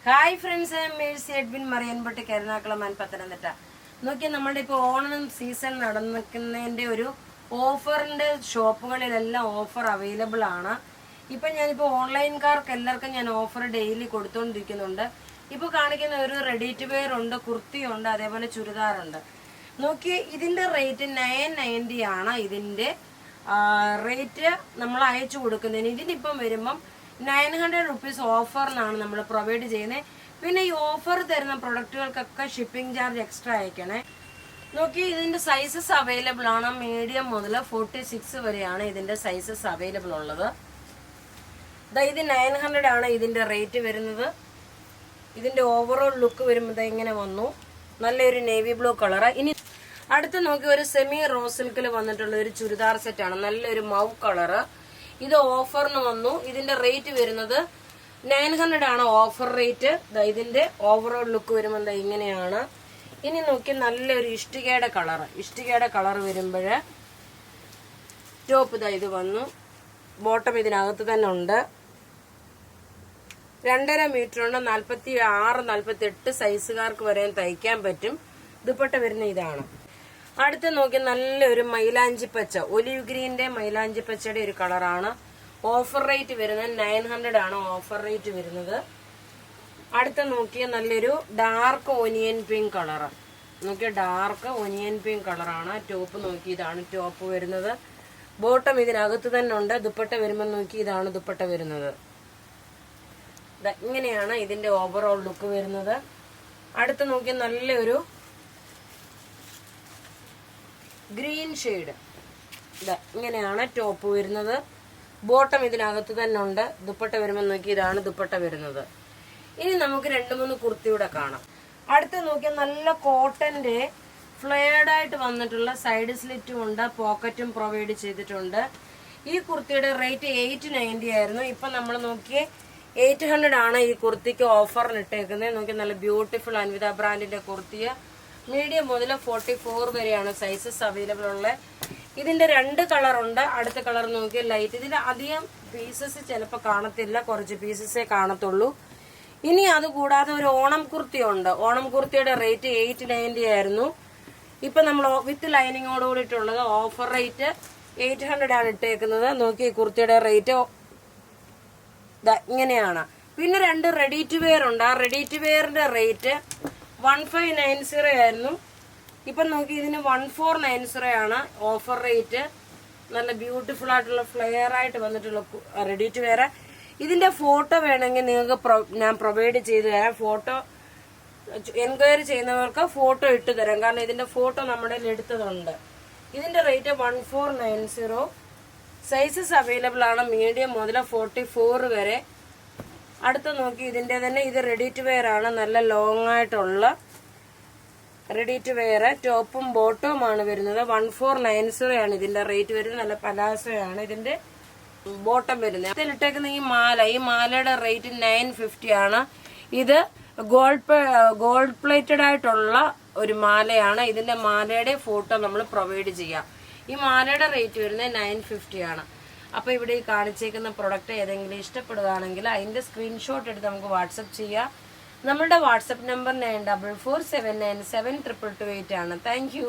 Hi friends, Mercy Edwin Mariyanpotti Karunakkulam Pathanamthitta. നോക്കിയാൽ നമ്മുടെ ഇപ്പോൾ ഓണം സീസൺ നടന്നിരിക്കുന്നതിൻ്റെ ഒരു ഓഫറിൻ്റെ ഷോപ്പുകളിലെല്ലാം ഓഫർ അവൈലബിൾ ആണ്. ഇപ്പം ഞാനിപ്പോൾ ഓൺലൈൻകാർക്ക് എല്ലാവർക്കും ഞാൻ ഓഫർ ഡെയിലി കൊടുത്തുകൊണ്ടിരിക്കുന്നുണ്ട്. ഇപ്പോൾ കാണിക്കുന്ന ഒരു റെഡി ടു വെയർ ഉണ്ട്, കുർത്തിയുണ്ട്, അതേപോലെ ചുരിദാറുണ്ട്. നോക്കി ഇതിൻ്റെ റേറ്റ് 990 ആണ്. ഇതിൻ്റെ റേറ്റ് നമ്മൾ അയച്ചു കൊടുക്കുന്നതിന് ഇതിനിപ്പം വരുമ്പം 900 റുപ്പീസ് ഓഫറിനാണ് നമ്മൾ പ്രൊവൈഡ് ചെയ്യുന്നത്. പിന്നെ ഈ ഓഫർ തരുന്ന പ്രൊഡക്റ്റുകൾക്കൊക്കെ ഷിപ്പിംഗ് ചാർജ് എക്സ്ട്രാ അയക്കണേ. നോക്കി ഇതിന്റെ സൈസസ് അവൈലബിൾ ആണ്. മീഡിയം മുതൽ 46 വരെയാണ് ഇതിന്റെ സൈസസ് അവൈലബിൾ ഉള്ളത്. ഇത് 900 ആണ് ഇതിന്റെ റേറ്റ് വരുന്നത്. ഇതിന്റെ ഓവറോൾ ലുക്ക് വരുമ്പോൾ ഇങ്ങനെ വന്നു, നല്ലൊരു നേവി ബ്ലൂ കളറ്. ഇനി അടുത്ത് നോക്കി ഒരു സെമി റോസ് സിൽക്കിൽ വന്നിട്ടുള്ള ഒരു ചുരിദാർ സെറ്റാണ്, നല്ലൊരു മൗ കളറ്. ഇത് ഓഫറിന് വന്നു. ഇതിന്റെ റേറ്റ് വരുന്നത് 900 ആണ് ഓഫർ റേറ്റ്. ഇതിന്റെ ഓവറോൾ ലുക്ക് വരുമ്പോൾ ഇങ്ങനെയാണ്. ഇനി നോക്കി നല്ലൊരു ഇഷ്ടികയുടെ കളർ വരുമ്പോൾ ടോപ്പ് ഇത് വന്നു, ബോട്ടം ഇതിനകത്ത് തന്നെ ഉണ്ട്. 2.5 മീറ്റർ ഉണ്ട്. 46, 48 സൈസുകാർക്ക് വരെ തയ്ക്കാൻ പറ്റും. ദുപ്പട്ട വരുന്ന ഇതാണ്. അടുത്ത് നോക്കി നല്ലൊരു മൈലാഞ്ചി പച്ച, ഒലിവ് ഗ്രീന്റെ മൈലാഞ്ചി പച്ചയുടെ ഒരു കളറാണ്. ഓഫർ റേറ്റ് വരുന്നത് 900 ആണ് ഓഫർ റേറ്റ് വരുന്നത്. അടുത്ത നോക്കിയ നല്ലൊരു ഡാർക്ക് ഓനിയൻ പിങ്ക് കളറ്. നോക്കിയ ഡാർക്ക് ഓനിയൻ പിങ്ക് കളറാണ്. ടോപ്പ് നോക്കി ഇതാണ് ടോപ്പ് വരുന്നത്. ബോട്ടം ഇതിനകത്ത് തന്നെ ഉണ്ട്. ദുപ്പട്ട വരുമ്പോൾ നോക്കി ഇതാണ് ദുപ്പട്ട വരുന്നത്. ഇങ്ങനെയാണ് ഇതിന്റെ ഓവറോൾ ലുക്ക് വരുന്നത്. അടുത്ത് നോക്കി നല്ലൊരു ഗ്രീൻ ഷെയ്ഡ്. ഇങ്ങനെയാണ് ടോപ്പ് വരുന്നത്. ബോട്ടം ഇതിനകത്ത് തന്നെ ഉണ്ട്. ദുപ്പട്ട വരുമ്പോൾ നോക്കി ഇതാണ് ദുപ്പട്ട വരുന്നത്. ഇനി നമുക്ക് 2-3 കുർത്തിയുടെ കാണാം. അടുത്ത് നോക്കിയാൽ നല്ല കോട്ടന്റെ ഫ്ലെയർഡ് ആയിട്ട് വന്നിട്ടുള്ള സൈഡ് സ്ലിറ്റും ഉണ്ട്, പോക്കറ്റും പ്രൊവൈഡ് ചെയ്തിട്ടുണ്ട്. ഈ കുർത്തിയുടെ റേറ്റ് 890 ആയിരുന്നു. ഇപ്പൊ നമ്മൾ നോക്കിയേ 800 ആണ് ഈ കുർത്തിക്ക് ഓഫറിന് ഇട്ടേക്കുന്നത്. നോക്കി നല്ല ബ്യൂട്ടിഫുൾ അൻവിത ബ്രാൻഡിന്റെ കുർത്തിയ മീഡിയം മുതൽ 44 വരെയാണ് സൈസസ് അവൈലബിൾ ഉള്ളത്. ഇതിന്റെ 2 കളറുണ്ട്. അടുത്ത കളർ നോക്കിയാൽ ലൈറ്റ്. ഇതിന്റെ അധികം പീസസ് ചിലപ്പോൾ കാണത്തില്ല, കുറച്ച് പീസസേ കാണത്തുള്ളൂ. ഇനി അതുകൂടാതെ ഒരു ഓണം കുർത്തി ഉണ്ട്. ഓണം കുർത്തിയുടെ റേറ്റ് 890 ആയിരുന്നു. ഇപ്പൊ നമ്മൾ വിത്ത് ലൈനിങ്ങോട് കൂടിയിട്ടുള്ളത് ഓഫർ റേറ്റ് 800 ആണ് ഇട്ടേക്കുന്നത്. നോക്കി കുർത്തിയുടെ റേറ്റ് ഇങ്ങനെയാണ്. പിന്നെ 2 റെഡി ടു വെയർ ഉണ്ട്. ആ റെഡി ടു വെയറിന്റെ റേറ്റ് 1590 ആയിരുന്നു. ഇപ്പൊ നോക്കി ഇതിന് 1490 ആണ് ഓഫർ റേറ്റ്. നല്ല ബ്യൂട്ടിഫുൾ ആയിട്ടുള്ള ഫ്ലെയർ ആയിട്ട് വന്നിട്ടുള്ള റെഡി ടു വെയർ. ഇതിന്റെ ഫോട്ടോ വേണമെങ്കിൽ നിങ്ങൾക്ക് ഞാൻ പ്രൊവൈഡ് ചെയ്തു തരാം. ഫോട്ടോ എൻക്വയറി ചെയ്യുന്നവർക്ക് ഫോട്ടോ ഇട്ട് തരാം, കാരണം ഇതിന്റെ ഫോട്ടോ നമ്മുടെ എടുത്തതുണ്ട്. ഇതിന്റെ റേറ്റ് 1490. സൈസസ് അവൈലബിൾ ആണ് മീഡിയം മുതൽ 44 വരെ. അടുത്ത നോക്കി ഇതിന്റെ തന്നെ ഇത് റെഡി ടു വെയർ ആണ്. നല്ല ലോങ് ആയിട്ടുള്ള റെഡി ടു വെയർ. ടോപ്പും ബോട്ടവും ആണ് വരുന്നത്. 1490 ആണ് ഇതിന്റെ റേറ്റ് വരുന്നത്. നല്ല പലാസയാണ് ഇതിന്റെ ബോട്ടം വരുന്നത്. ഇതിലിട്ടേക്കുന്ന ഈ മാലയുടെ റേറ്റ് 950 ആണ്. ഇത് ഗോൾഡ് പ്ലേറ്റഡ് ആയിട്ടുള്ള ഒരു മാലയാണ്. ഇതിന്റെ മാലയുടെ ഫോട്ടോ നമ്മൾ പ്രൊവൈഡ് ചെയ്യാം. ഈ മാലയുടെ റേറ്റ് വരുന്നത് 950 ആണ്. അപ്പൊ ഇവിടെ ഈ കാണിച്ചേക്കുന്ന പ്രൊഡക്റ്റ് ഏതെങ്കിലും ഇഷ്ടപ്പെടുകയാണെങ്കിൽ അതിന്റെ സ്ക്രീൻഷോട്ട് എടുത്ത് നമുക്ക് വാട്സപ്പ് ചെയ്യാം. നമ്മളുടെ വാട്സപ്പ് നമ്പർ 9447972228 ആണ്. Thank you.